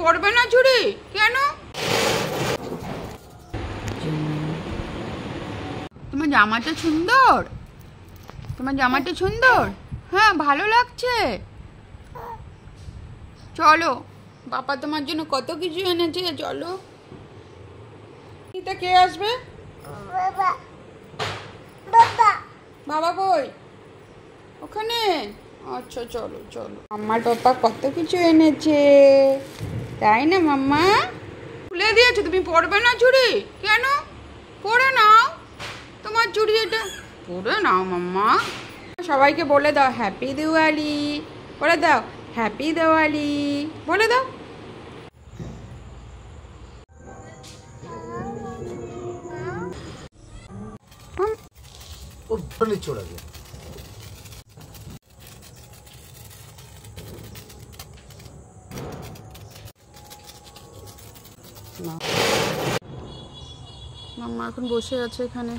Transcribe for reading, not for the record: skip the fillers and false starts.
পরবে না চুড়ি? কেন? তোমার জামাটা সুন্দর, তোমার জামাটা সুন্দর। হ্যাঁ, ভালো লাগছে। চলো, বাবা তোমার জন্য কত কিছু এনেছে, চলো। এটা কে আসবে? বাবা কই? ওখানে। আচ্ছা, চলো চলো। আমার পাপা কত কিছু এনেছে, তাই না মাম্মা? খুলে দিয়েছো, তুমি পরবে না চুড়ি? কেন? পরে নাও, তোমার চুড়ি এটা পরে নাও মাম্মা। সবাইকে বলে দাও হ্যাপি দিওয়ালি, বলে দাও হ্যাপি দিওয়ালি, বলে দাও। চলে গেল। মাম্মা এখন বসে আছে এখানে।